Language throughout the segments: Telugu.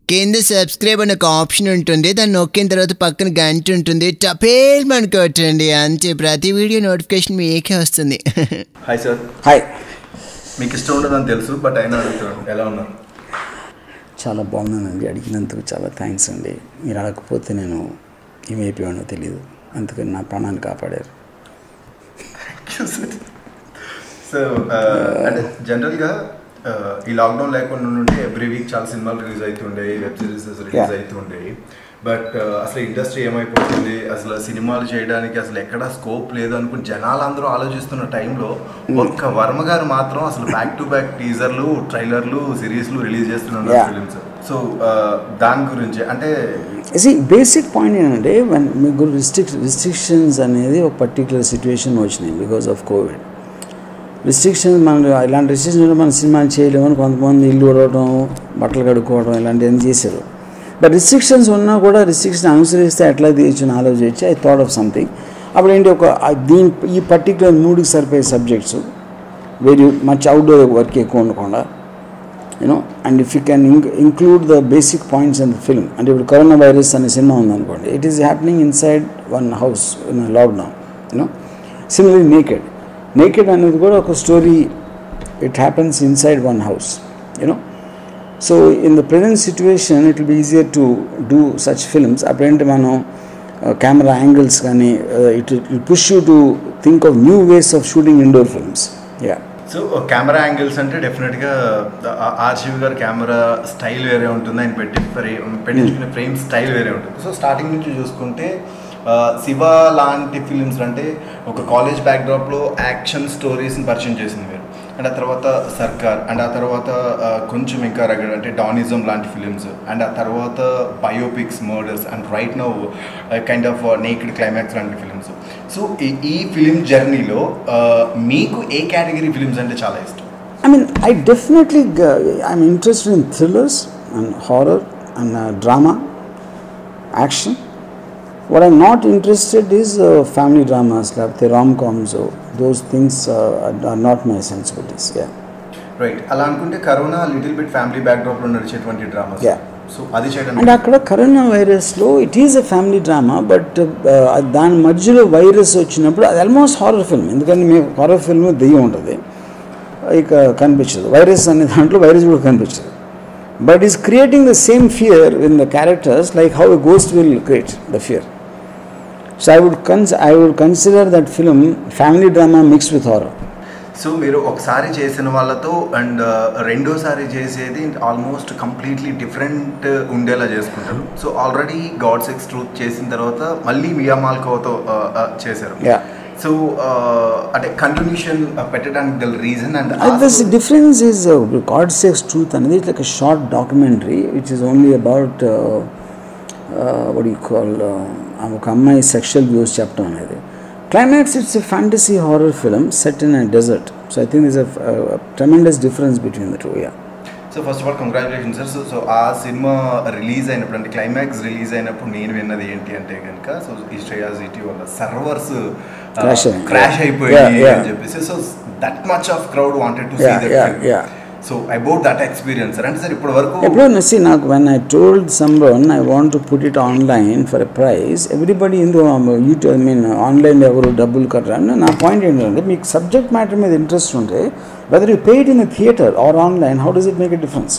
కింద సబ్స్క్రైబ్ అనే ఒక ఆప్షన్ ఉంటుంది. దాన్ని నొక్కిన తర్వాత పక్కన గంట ఉంటుంది. టపేల్ మనకొట్టండి, అంతే. ప్రతి వీడియో నోటిఫికేషన్ మీకే వస్తుంది. Hi sir. హాయ్. మీకు ఇష్టం ఉండదని తెలుసు, బట్ అయినా అడుగుతున్నాను, ఎలా ఉన్నారు? చాలా బాగున్నానండి. అడిగినందుకు చాలా థ్యాంక్స్ అండి. మీరు అడగకపోతే నేను ఏమైపోయానో తెలియదు, అందుకని నా ప్రాణాన్ని కాపాడారు. Thank you sir. సో అంటే జనరల్గా ఈ లాక్డౌన్ లేకుండా ఉంటే ఎవ్రీ వీక్ చాలా సినిమాలు రిలీజ్ అవుతుండేవి, వెబ్ సిరీసెస్ రిలీజ్ అవుతుండేవి. బట్ అసలు ఇండస్ట్రీ ఏమైపోతుంది, అసలు సినిమాలు చేయడానికి అసలు ఎక్కడా స్కోప్ లేదు అనుకుని జనాలు అందరూ ఆలోచిస్తున్న టైంలో ఒక్క వర్మ గారు మాత్రం అసలు బ్యాక్ టు బ్యాక్ టీజర్లు, ట్రైలర్లు, సిరీస్లు రిలీజ్ చేస్తున్నారు ఫిలిమ్స్. సో దాని గురించి అంటే బేసిక్ పాయింట్ ఏంటంటే, మీకు రిస్ట్రిక్షన్స్ అనేది ఒక పర్టికులర్ సిచ్యువేషన్ వచ్చినాయి బికాస్ ఆఫ్ కోవిడ్. రిస్ట్రిక్షన్స్, మనం ఇలాంటి రిస్ట్రిక్షన్స్ మనం సినిమాలు చేయలేమని కొంతమంది ఇల్లు ఉడవడం, బట్టలు కడుక్కోవడం ఇలాంటివన్నీ చేశారు. బట్ రిస్ట్రిక్షన్స్ ఉన్నా కూడా రిస్ట్రిక్షన్ అనుసరిస్తే ఎట్లా తీయచ్చు ఆలోచించి ఐ థాట్ ఆఫ్ సంథింగ్. అప్పుడు ఏంటి, ఈ పర్టికులర్ మూడుకి సరిపోయే subjects, very much outdoor work ఎక్కువ ఉండకుండా, you know, and if you can include the basic points in the film. అంటే ఇప్పుడు కరోనా వైరస్ అనే సినిమా ఉందనుకోండి, it is happening inside one house in lockdown, you know. Similarly naked అనేది కూడా ఒక story, it happens inside one house, you know. So in the present situation it will be easier to do such films. అప్పుడేంటి మనం కెమెరా యాంగిల్స్ కానీ it will push you to think of new ways of shooting indoor films. Yeah. So camera angles అంటే డెఫినెట్గా ఆర్శివ్ గారు కెమెరా స్టైల్ వేరే ఉంటుంది, ఆయన పెట్టించుకునే ఫ్రేమ్ స్టైల్ వేరే ఉంటుంది. సో స్టార్టింగ్ నుంచి చూసుకుంటే శివ లాంటి ఫిలిమ్స్ అంటే ఒక కాలేజ్ బ్యాక్డ్రాప్లో యాక్షన్ స్టోరీస్ని పరిచయం చేసింది మీరు. అండ్ ఆ తర్వాత సర్కార్, అండ్ ఆ తర్వాత కొంచెం ఇంకా రగడ్ అంటే డానిజం లాంటి ఫిలిమ్స్, అండ్ ఆ తర్వాత biopics, murders, and right now kind of naked climax లాంటి ఫిలిమ్స్. సో ఈ ఫిలిం జర్నీలో మీకు ఏ కేటగిరీ ఫిలిమ్స్ అంటే చాలా ఇష్టం? I definitely I'm interested in thrillers and horror and drama, action. What I'm not interested is family dramas, like the rom-coms. Those things are not my sensibilities. Yeah. Right. అలా అనుకుంటే కరోనా లిటిల్ బిట్ ఫ్యామిలీ బ్యాక్డ్రాప్లో నడిచేటువంటి డ్రామాస్. Yeah. సో అది చేయడం. అండ్ అక్కడ కరోనా వైరస్లో it is a family drama, but దాని మధ్యలో వైరస్ వచ్చినప్పుడు అది ఆల్మోస్ట్ హారర్ ఫిల్మ్. ఎందుకంటే మేము హారర్ ఫిల్మ్ దెయ్యం ఉంటుంది, ఇక కనిపించదు. వైరస్ అనే దాంట్లో వైరస్ కూడా కనిపించదు, but is creating the same fear in the characters, like how a ghost will create the fear. So I would consider that film family drama mixed with horror. So మీరు ఒకసారి చేసిన వాళ్ళతో అండ్ రెండోసారి చేసేది ఆల్మోస్ట్ కంప్లీట్లీ డిఫరెంట్ ఉండేలా చేసుకుంటారు. So already God sex truth చేసిన తర్వాత మళ్ళీ మియా మాల్కోతో చేశారు. సో అంటే కంటిన్యూషన్ పెట్టడానికి గల reason and the difference is God Sex Truth అనేది it's like a short documentary which is only about what do you call ఒక అమ్మాయి సెక్షువల్ వ్యూస్ చెప్పడం అనేది. Climax it's a fantasy horror film set in a dessert. So I think is a tremendous difference between the two. Yeah. So first of all congratulation sir. So ఆ సినిమా రిలీజ్ అయినప్పుడు అంటే క్లైమాక్స్ రిలీజ్ అయినప్పుడు నేను విన్నది ఏంటి అంటే కనుక, సో ఈ శ్రేయాస్ ఈటీ వల్ల సర్వర్స్ క్రాష్ అయిపోయింది అని చెప్పేసి, so that much of crowd wanted to see that film. So about that experience sir. అంటే సార్ ఇప్పటి వరకు నాకు when I told someone I want to put it online for a price, everybody in the YouTube, online ఎవరు డబ్బులు కట్టరా. నా పాయింట్ ఏంటంటే, మీకు సబ్జెక్ట్ మ్యాటర్ మీద ఇంట్రెస్ట్ ఉంటే whether you pay it in a theater or online, how does it make a difference?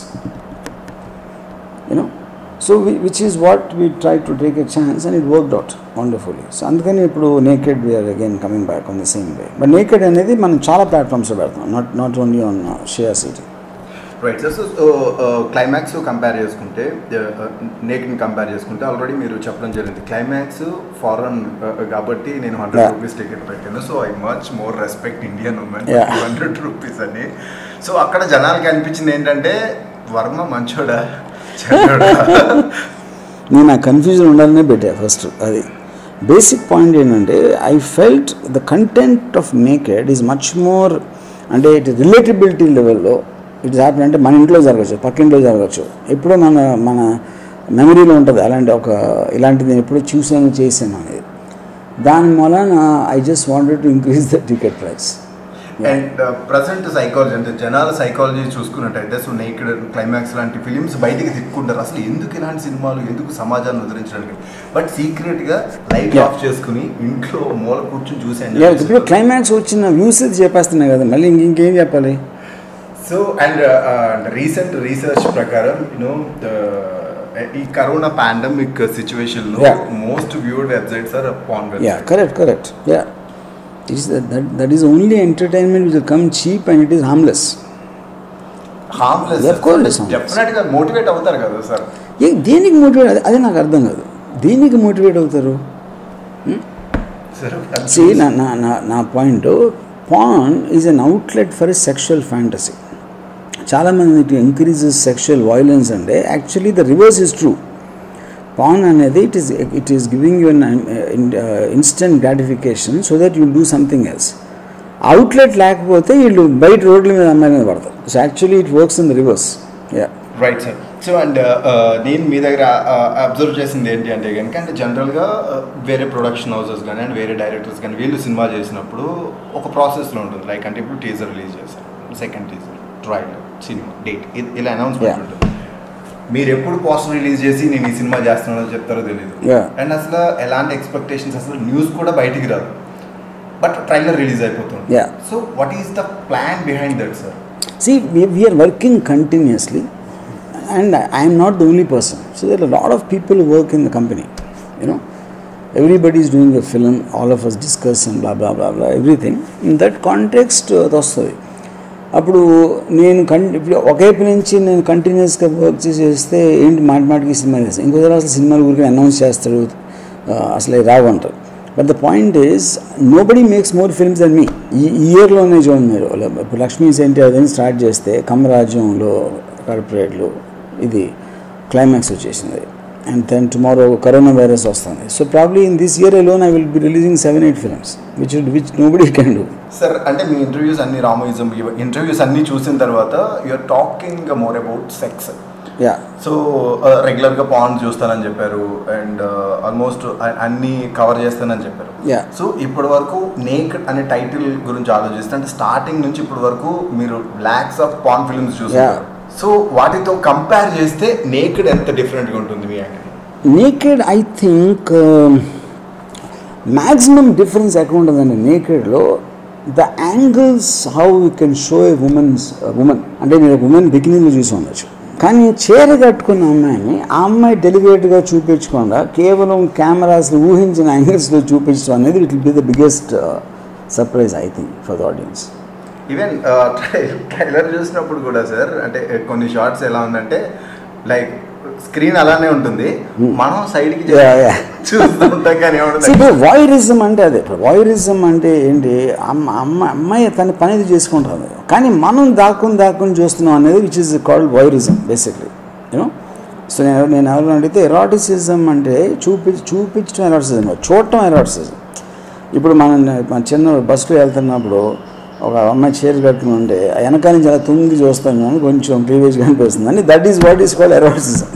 So which is what we tried to take a chance and it worked out wonderfully. So అందుకని ఇప్పుడు naked we are again coming back on the same way. But naked అనేది మనం చాలా ప్లాట్ఫామ్స్లో పెడతాం, not only on Share City. Right sir. So climax compare చేసుకుంటే, నేకెడ్ని కంపేర్ చేసుకుంటే ఆల్రెడీ మీరు చెప్పడం జరిగింది క్లైమాక్స్ ఫారెన్ కాబట్టి నేను 100 రూపీస్ టికెట్ పెట్టాను. So I much more respect Indian women 200 rupees అని. సో అక్కడ జనాలకి అనిపించింది ఏంటంటే, వర్మ మంచోడా చెడ్డోడా? నేను ఆ కన్ఫ్యూజన్ ఉండాలనే పెట్టా ఫస్ట్. అది బేసిక్ పాయింట్ ఏంటంటే, I felt the content of naked is much more, అంటే ఇట్ రిలేటబిలిటీ లెవెల్లో ఇట్స్ హ్యాపీ. అంటే మన ఇంట్లో జరగచ్చు, పక్కింట్లో జరగచ్చు, ఎప్పుడో మన మెమరీలో ఉంటుంది అలాంటి ఇలాంటిది నేను ఎప్పుడో చూసాను చేశాను అనేది. దాని వలన I just wanted to increase the ticket price. And present psychology అంటే జనాల సైకాలజీ చూసుకున్నట్టయితే సో నేకెడ్, క్లైమాక్స్ లాంటి ఫిలిమ్స్ బయటికి తిప్పుకుంటారు. అసలు ఎందుకు ఇలాంటి సినిమాలు, ఎందుకు సమాజాన్ని ఉద్ధరించడానికి, బట్ సీక్రెట్గా లైట్ ఆఫ్ చేసుకుని ఇంట్లో మూల కూర్చొని చూసాను. ఇప్పుడు క్లైమాక్స్ వచ్చిన వ్యూస్ చెప్పేస్తున్నాయి కదా, మళ్ళీ ఇంకేం చెప్పాలి. సో అండ్ రీసెంట్ రీసెర్చ్ ప్రకారం యూనో ఈ కరోనా పాండమిక్ సిచ్యువేషన్ లో most viewed websites are porn websites. Correct. That is only entertainment which will come cheap and it is harmless. Of course, definite గా మోటివేట్ అవుతారు కదా సార్. దేనికి మోటివేట్, అదే నాకు అర్థం కాదు. దేనికి మోటివేట్ అవుతారు? నా point, porn is an outlet for a sexual fantasy. చాలామంది ఇట్ ఇంక్రీజెస్ సెక్షువల్ వైలెన్స్ అంటే actually the reverse is true. Porn అనేది it is giving you an instant gratification so that you'll do something else. Outlet లేకపోతే వీళ్ళు బయట రోడ్ల మీద అమ్మాయి మీద పడతారు. So actually it works in the reverse. Right sir. So and నేను మీ దగ్గర అబ్జర్వ్ చేసింది ఏంటి అంటే కనుక, అంటే జనరల్గా వేరే ప్రొడక్షన్ హౌసెస్ కానీ అండ్ వేరే డైరెక్టర్స్ కానీ వీళ్ళు సినిమా చేసినప్పుడు ఒక ప్రాసెస్లో ఉంటుంది. లైక్ అంటే ఇప్పుడు టీజర్ రిలీజ్ చేస్తారు, second teaser, trailer, cinema date, ఇలా అనౌన్స్మెంట్ ఉంటుంది. మీరు ఎప్పుడు పోస్టర్ రిలీజ్ చేసి నేను ఈ సినిమా చేస్తున్నానో చెప్తారో తెలియదు. అండ్ అసలు ఎలాంటి ఎక్స్పెక్టేషన్స్, అసలు న్యూస్ కూడా బయటికి రాదు, బట్ ట్రైలర్ రిలీజ్ అయిపోతుంది. So what is the plan behind that sir? See, we are working continuously and I am not the only person. So there are a lot of people who work in the company. You know, everybody is doing a film, all of us discuss and blah blah blah blah everything. In that context, వస్తుంది. అప్పుడు నేను ఇప్పుడు ఒకవైపు నుంచి నేను కంటిన్యూస్గా వర్క్ చేస్తే ఏంటి మాటిమాటికి సినిమా చేస్తాను, ఇంకోసారి అసలు సినిమాలు ఊరికి అనౌన్స్ చేస్తాడు, అసలు రావంటారు. But the point is nobody makes more films than me. ఈ ఇయర్లోనే చూడండి మీరు, ఇప్పుడు లక్ష్మీ సెంటి అదని స్టార్ట్ చేస్తే కమరాజ్యంలో కార్పొరేట్లు ఇది క్లైమాక్స్ వచ్చేసింది. And then tomorrow corona virus వస్తుంది. So probably in this year alone I will be releasing 7-8 films which nobody can do. Sir అంటే మీ ఇంటర్వ్యూస్ అన్ని రామోయిజం ఇంటర్వ్యూస్ అన్ని చూసిన తర్వాత you're talking more about sex. So రెగ్యులర్గా పాన్ చూస్తానని చెప్పారు అండ్ ఆల్మోస్ట్ అన్ని కవర్ చేస్తానని చెప్పారు. సో ఇప్పటి వరకు నేకెడ్ అనే టైటిల్ గురించి ఆలోచిస్తే అంటే స్టార్టింగ్ నుంచి ఇప్పటి వరకు మీరు ల్యాక్స్ ఆఫ్ పాన్ ఫిల్మ్స్ చూస్తారు. సో వాటితో కంపేర్ చేస్తే నేకెడ్ ఎంత డిఫరెంట్గా ఉంటుంది మీ angle? Naked I think maximum difference ఎక్కడ ఉంటుందండి నేకెడ్లో, the angles how you can show a women. అంటే నేను ఉమెన్ బిగినింగ్లో చూసి ఉండొచ్చు, కానీ చీర కట్టుకున్న అమ్మాయిని ఆ అమ్మాయి డెలిబరేట్గా చూపించకుండా కేవలం కెమెరాస్లో ఊహించిన యాంగిల్స్లో చూపించడం అనేది it will be the biggest surprise I think for the audience. Even trailer చూసినప్పుడు కూడా సార్ అంటే కొన్ని షార్ట్స్ ఎలా ఉందంటే లైక్ స్క్రీన్ అలానే ఉంటుంది, మనం సైడ్కి చూస్తుంటాం. కానీ వాయిరిజం అంటే అదే, వాయిరిజం అంటే ఏంటి, అమ్మాయి తన పని చేసుకుంటుంది కానీ మనం దాక్కుని చూస్తున్నాం అనేది which is called voyeurism basically. You know, so నేను ఎవరు అడిగితే ఎరాటిసిజం అంటే చూపించడం ఎరాటిసిజం, చూడటం ఎరాటిసిజం. ఇప్పుడు మన చిన్న బస్సులో వెళ్తున్నప్పుడు ఒక అమ్మాయి చీర కట్టుకుని ఉంటే వెనకాల నుంచి అలా తుంగి చూస్తాం కానీ కొంచెం ప్రీవియస్గా అనిపిస్తుంది అని, that is what is called eroticism,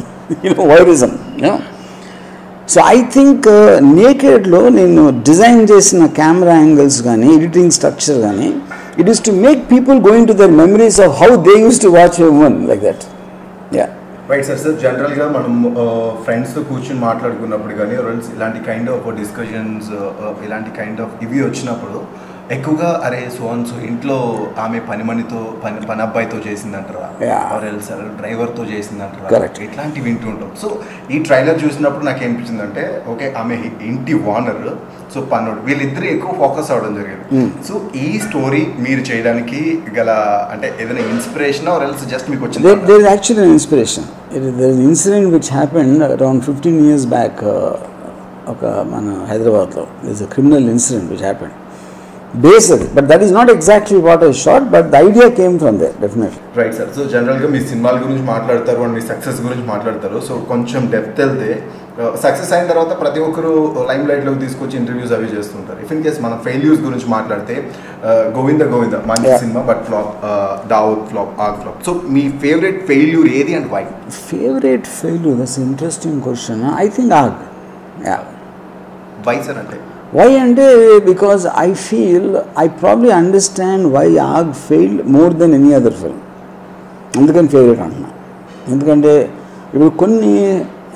voyeurism. So I think నేకెడ్లో నేను డిజైన్ చేసిన కెమెరా యాంగిల్స్ కానీ ఎడిటింగ్ స్ట్రక్చర్ కానీ it is to make people going to their memories of how they use to watch a women like that. Right sir. Sir జనరల్గా మనం ఫ్రెండ్స్తో కూర్చొని మాట్లాడుకున్నప్పుడు కానీ ఇలాంటి కైండ్ ఆఫ్ డిస్కషన్స్ ఇలాంటి కైండ్ ఆఫ్ ఇవి వచ్చినప్పుడు ఎక్కువగా అరే సో ఇంట్లో ఆమె పని అబ్బాయితో చేసిందంటారా, డ్రైవర్తో చేసిందంటారా, ఇట్లాంటివి వింటూ ఉంటాం. సో ఈ ట్రైలర్ చూసినప్పుడు నాకు ఏమనిపించిందంటే ఓకే ఆమె ఇంటి ఓనర్, సో పన్నుడు, వీళ్ళిద్దరు ఎక్కువ ఫోకస్ అవ్వడం జరిగింది. సో ఈ స్టోరీ మీరు చేయడానికి గల అంటే ఏదైనా ఇన్స్పిరేషన్ ఆర్ ఎల్స్ జస్ట్ మీకు వచ్చింది? There is actually an inspiration. There is an incident which happened around 15 years back. ఒక మన హైదరాబాద్లో there is a criminal incident which happened. Basically, but that is not exactly what I shot, but the idea came from there, definitely. Right, sir. So జనరల్గా మీ సినిమాల గురించి మాట్లాడతారు అండ్ మీ సక్సెస్ గురించి మాట్లాడతారు. సో కొంచెం డెప్త్ వెళ్తే సక్సెస్ అయిన తర్వాత ప్రతి ఒక్కరు లైమ్ లైట్లోకి తీసుకొచ్చి ఇంటర్వ్యూస్ అవి చేస్తుంటారు. ఇఫ్ ఇన్ కేస్ మన ఫెయిల్యూర్స్ గురించి మాట్లాడితే గోవింద మంచి సినిమా but flop, Daud flop, Aag flop. So మీ ఫేవరెట్ ఫెయిల్యూర్ ఏది and why? Favourite failure, that's interesting question. I think Aag. Why sir? అంటే Why and because I feel I probably understand why ARG failed more than any other film. అందుకని ఫేవరెట్ అంటున్నా. ఎందుకంటే ఇప్పుడు కొన్ని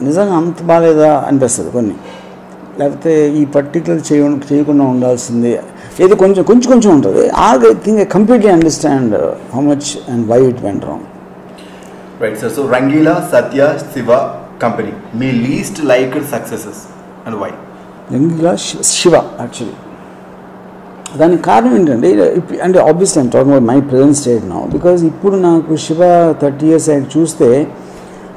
నిజంగా అంత బాగాలేదా అనిపిస్తుంది కొన్ని, లేకపోతే ఈ పర్టికులర్ చేయకుండా ఉండాల్సింది ఏదో కొంచెం ఉంటుంది. ARG I think I completely understand how much and why it went wrong. Right, sir. So Rangila, Satya, Siva company, me least liked successes and why? Rangeela Shiva actually. దానికి కారణం ఏంటంటే అంటే obviously I'm talking about my present state now, because ఇప్పుడు నాకు శివ 30 years అయ్యాక చూస్తే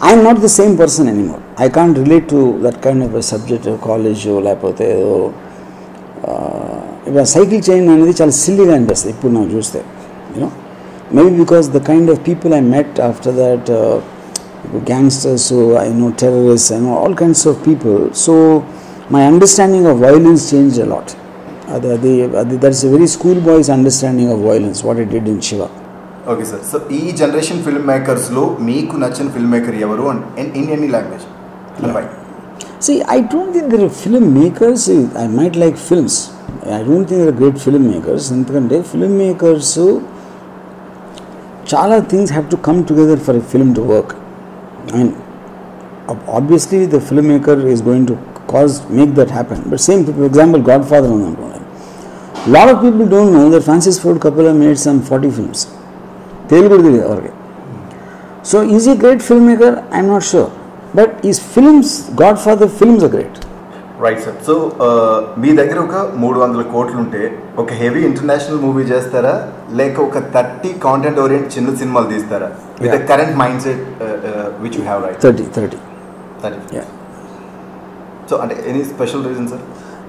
I'm not the same person anymore. I can't relate to that kind of subject college, లేకపోతే ఏదో ఇప్పుడు సైకిల్ చేయడం అనేది చాలా సిల్లీగా అనిపిస్తుంది ఇప్పుడు నాకు చూస్తే. You know maybe because the kind of people I met after that, gangsters, I know terrorist, I know all kinds of people. So my understanding of violence changed a lot. That's a very schoolboy's understanding of violence, what it did in Shiva. Okay, sir. So, ee generation filmmakers lo meeku nachina filmmaker evaru and in any language? And why? See, I don't think there are filmmakers. I might like films. I don't think there are great filmmakers. Endukante filmmakers chala things have to come together for a film to work. I mean, obviously the filmmaker is going to make that happen. But same, for example, Godfather. A lot of people don't know that Francis Ford Coppola made some 40 films. So is he a great filmmaker? I'm not sure. But his films, Godfather films are great. Right, sir. So, మీ దగ్గర ఒక 300 కోట్లు ఉంటే ఒక హెవీ ఇంటర్నేషనల్ మూవీ చేస్తారా, లేక ఒక 30 కాంటెంట్ ఓరియంట్ చిన్న సినిమాలు తీస్తారా? With the current mind set which you have, right? 30. Yeah. So, any special reason, sir?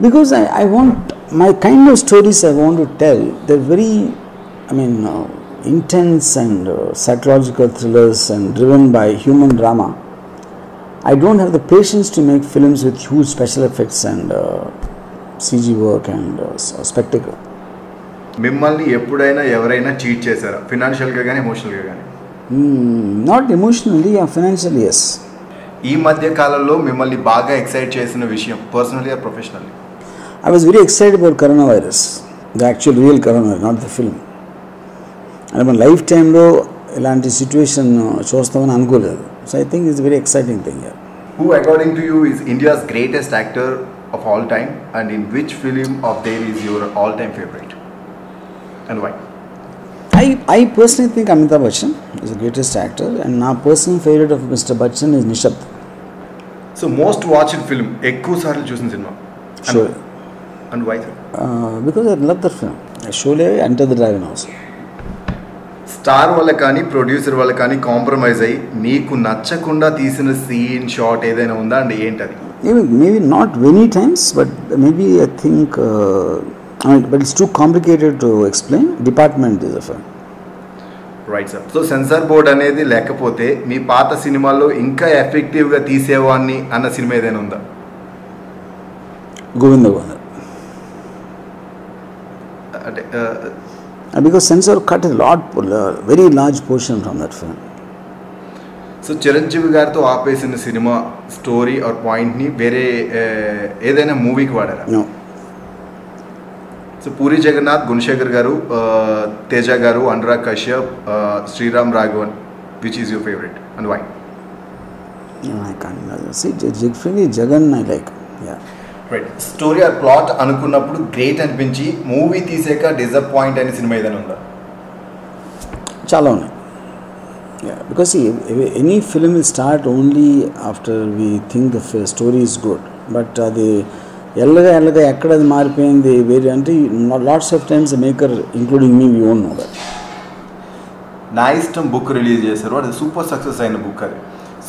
Because I want, my kind of stories I want to tell, they're very, intense and psychological thrillers and driven by human drama. I don't have the patience to make films with huge special effects and CG work and spectacle. మిమ్మల్ని ఎప్పుడైనా ఎవరైనా చీట్ చేశారా, ఫినాన్షియల్గా కానీ ఎమోషనల్గా కానీ? Not emotionally, financially, yes. ఈ మధ్య కాలంలో మిమ్మల్ని బాగా ఎక్సైట్ చేసిన విషయం, personally or professionally? I was very excited about coronavirus, the actual real coronavirus, not the film. And my lifetime-lo ilanti situation chustamani anukoledu. So I think it's a very exciting thing here. Who according to you is India's greatest actor of all time, and in which film of theirs is your all-time favorite and why? I personally think Amitabh Bachchan is the greatest actor, and my personal favorite of Mr. Bachchan is Nishabd. So most watched film, ekku saarlu chusina cinema. Sure. And why? Because I love that film. Sholay, Enter the Dragon also. Star వల్ల కానీ ప్రొడ్యూసర్ వల్ల కానీ కాంప్రమైజ్ అయ్యి మీకు నచ్చకుండా తీసిన సీన్ షాట్ ఏదైనా ఉందా అండి? ఏంటది? Maybe not many times, but maybe I think but it's too complicated to explain. Department is a film. Right sir. So censor board అనేది లేకపోతే మీ పాత సినిమాల్లో ఇంకా ఎఫెక్టివ్గా తీసేవాడిని అన్న సినిమా ఏదైనా ఉందా? Govinda Govinda. అంటే because censor cut a very large portion from that film. So Chiranjeevi గారితో ఆపేసిన సినిమా స్టోరీ ఆర్ పాయింట్ని వేరే ఏదైనా మూవీకి వాడారా? No. సో పూరి జగన్నాథ్, గుణశేఖర్ గారు, తేజ గారు, Anurag Kashyap, Sriram Raghavan, which is your favourite and why? I can't see Jagan I like. Yeah. Right. Story or plot అనుకున్నప్పుడు గ్రేట్ అనిపించి మూవీ తీసాక డిసప్పాయింట్ అయిన సినిమా ఏదైనా ఉందా? చాలా ఉన్నాయి. Yeah, because see, any film will start only after we think the story is good. But అది ఎల్లగా ఎక్కడ అది మారిపోయింది వేరే అంటే lots of times maker including me we won't know that. నా ఇష్టం బుక్ రిలీజ్ చేశారు, అది సూపర్ సక్సెస్ అయిన బుక్ అది.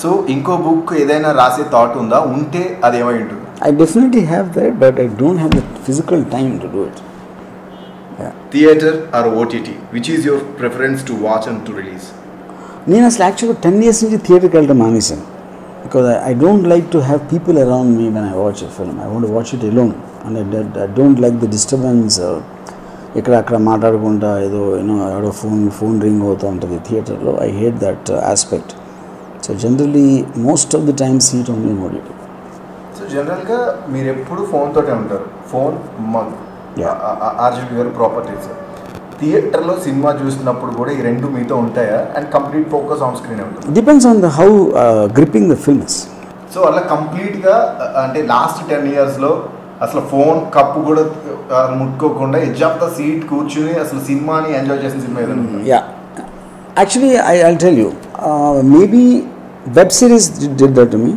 సో ఇంకో బుక్ ఏదైనా రాసే థాట్ ఉందా? ఉంటే అది ఏమై ఉంటుంది? I definitely have that, but I don't have the physical time to do it. Yeah. Theater or OTT, which is your preference to watch and to release? నేను అసలు యాక్చువల్గా 10 years నుంచి థియేటర్కి వెళ్ళడం మానేశాను. Because I don't like to have people around me when I watch a film. I want to watch it alone. And I don't like the disturbance. ఇక్కడ అక్కడ మాట్లాడుకుంటా ఏదో ఎవడో ఫోన్ రింగ్ అవుతూ ఉంటుంది థియేటర్లో. I hate that aspect. So generally, most of the time see it only in OTT. So జనరల్గా మీరు ఎప్పుడు ఫోన్ తోటే ఉంటారు, phone mug, RGV garu properties. థియేటర్లో సినిమా చూసినప్పుడు కూడా ఈ రెండు మీతో ఉంటాయా? And complete focus on screen ఉంటుంది? Depends on the how gripping the film is. So అలా కంప్లీట్గా అంటే లాస్ట్ 10 yearsలో అసలు ఫోన్ కప్పు కూడా ముట్టుకోకుండా ఎడ్జ్ ఆఫ్ ద సీట్ కూర్చుని అసలు సినిమాని ఎంజాయ్ చేసిన సినిమా ఏదైనా? Yeah, actually I'll tell you, maybe web series did that to me,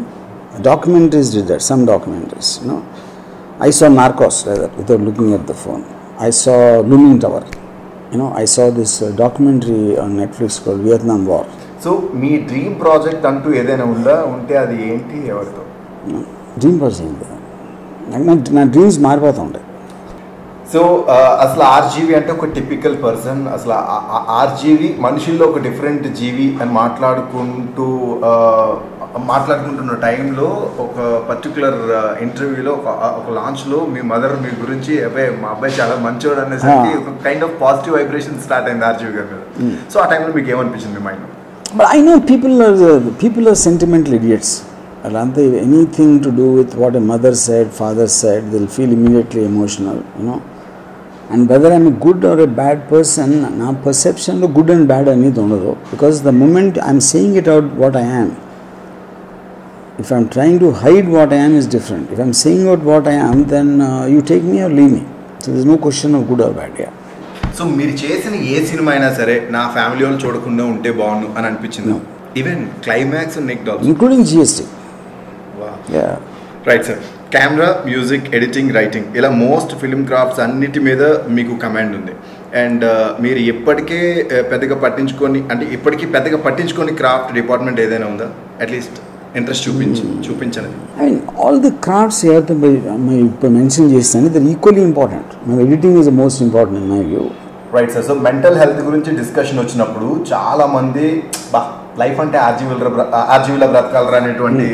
documentaries did that, some documentaries, you know. I saw Narcos rather without looking at the phone. I saw Looming Tower, you know. I saw this documentary on Netflix called Vietnam War. So మీ డ్రీమ్ ప్రాజెక్ట్ అంటూ ఏదైనా ఉందా? ఉంటే అది ఏంటి, ఎవరితో? డ్రీమ్ ప్రాజెక్ట్ నా డ్రీమ్స్ మారిపోతూ ఉంటాయి. సో అసలు ఆర్జీవి అంటే ఒక టిపికల్ పర్సన్, అసలు ఆర్జీవి మనుషుల్లో ఒక డిఫరెంట్ జీవి అని మాట్లాడుకుంటున్న టైంలో ఒక పర్టికులర్ ఇంటర్వ్యూలో ఒక లాంచ్లో మీ మదర్ మీ గురించి మా అబ్బాయి చాలా మంచోడు అనేసరికి ఒక kind of positive vibration start అయింది ఆర్జీవి గారి మీద. సో ఆ టైంలో మీకు ఏమనిపించింది mind? But I know people are sentimental idiots. Anything to do with what a mother said, father said, they'll feel immediately emotional, you know. And whether I'm a good or a bad person, na perception lo good and bad anedi undadu, because the moment I'm saying it out what I am, if I'm trying to hide what I am is different. If I'm saying out what I am, then you take me or leave me. So there's no question of good or bad. Yeah. So మీరు చేసిన ఏ సినిమా అయినా సరే నా ఫ్యామిలీ వాళ్ళు చూడకుండా ఉంటే బాగుండు అని అనిపించింది? Even climax and neck dolls including GST. Right sir. Camera, music, editing, writing ఇలా మోస్ట్ ఫిల్మ్ క్రాఫ్ట్స్ అన్నిటి మీద మీకు కమాండ్ ఉంది. అండ్ మీరు ఇప్పటికీ పెద్దగా పట్టించుకొని క్రాఫ్ట్ డిపార్ట్మెంట్ ఏదైనా ఉందా? అట్లీస్ట్ ఇంట్రెస్ట్ చూపించండి. I mean, all the crafts here ఇప్పుడు మెన్షన్ చేస్తాను, they're equally important. My editing is the most important in my view. Right sir. So mental health గురించి డిస్కషన్ వచ్చినప్పుడు చాలా మంది లైఫ్ అంటే ఆర్జీవిలా బ్రతకాలరా అనేటువంటి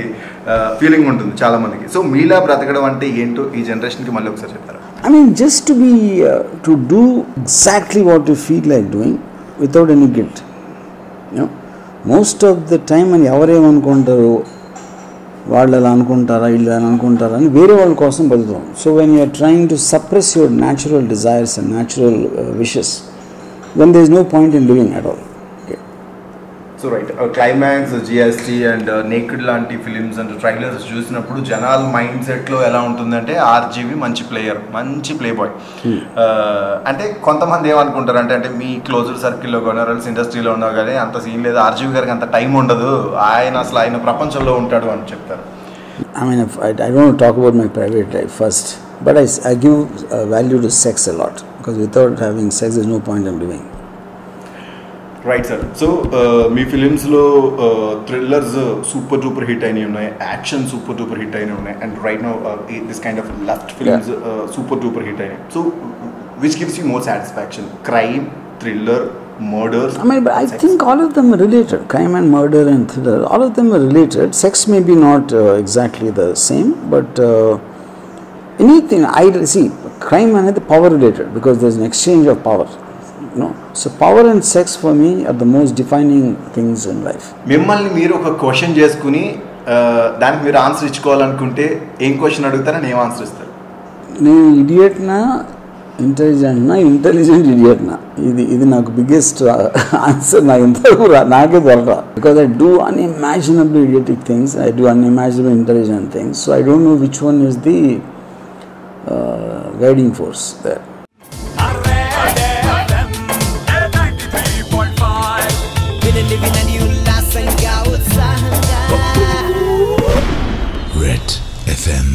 ఫీలింగ్ ఉంటుంది చాలా మందికి. సో మీలా బ్రతకడం అంటే ఏంటో ఈ జనరేషన్కి మళ్ళీ ఒకసారి చెప్తారా? I mean, just to do exactly what you feel like doing without any guilt. You know, most of the time అని ఎవరేమనుకుంటారు, వాళ్ళు అలా అనుకుంటారా, వీళ్ళు అలా అనుకుంటారా అని వేరే వాళ్ళ కోసం బతుకుతాం. So when you're trying to suppress your natural desires and natural wishes, then there is no point in living at all. So right, climax, GST and naked లాంటి ఫిలిమ్స్ అండ్ ట్రైలర్స్ చూసినప్పుడు జనాల మైండ్ సెట్లో ఎలా ఉంటుందంటే ఆర్జీవి మంచి ప్లేయర్, మంచి ప్లే బాయ్. అంటే కొంతమంది ఏమనుకుంటారు అంటే మీ క్లోజ్డ్ సర్కిల్లో కొన్నా ఇండస్ట్రీలో ఉన్నా కానీ అంత సీన్ లేదు, ఆర్జీవి గారికి అంత టైం ఉండదు, ఆయన ప్రపంచంలో ఉంటాడు అని చెప్తారు. I mean, I don't want to talk about my private life first, but I give value to sex a lot, because without having sex there's no point in living. Right sir. So మీ ఫిలిమ్స్లో థ్రిల్లర్స్ సూపర్ డూపర్ హిట్ అయినవి ఉన్నాయి, యాక్షన్ సూపర్ డూపర్ హిట్ అయినవి ఉన్నాయి, and right now this kind of lust films super duper hit అయినాయి. So which gives you more satisfaction, crime, thriller, murders? I mean, but I think all of them are related. Crime and murder and thriller, all of them are related. Sex may be not exactly the same, but anything, I see crime and the power related, because there's an exchange of power. No, so power and sex for me are the most defining things in life. మిమ్మల్ని మీరు ఒక క్వశ్చన్ చేసుకుని దానికి మీరు ఆన్సర్ ఇచ్చుకోవాలనుకుంటే ఏం క్వశ్చన్ అడుగుతారని ఏం ఆన్సర్ ఇస్తారు? నేను ఇడియట్నా, ఇంటెలిజెంట్ ఇడియట్నా? ఇది నాకు బిగ్గెస్ట్ ఆన్సర్. నాకు ఇంతవరకు నాకే దొరకదు, because I do unimaginable idiotic things, I do unimaginable intelligent things. So I don't know which one is the guiding force there. Red FM.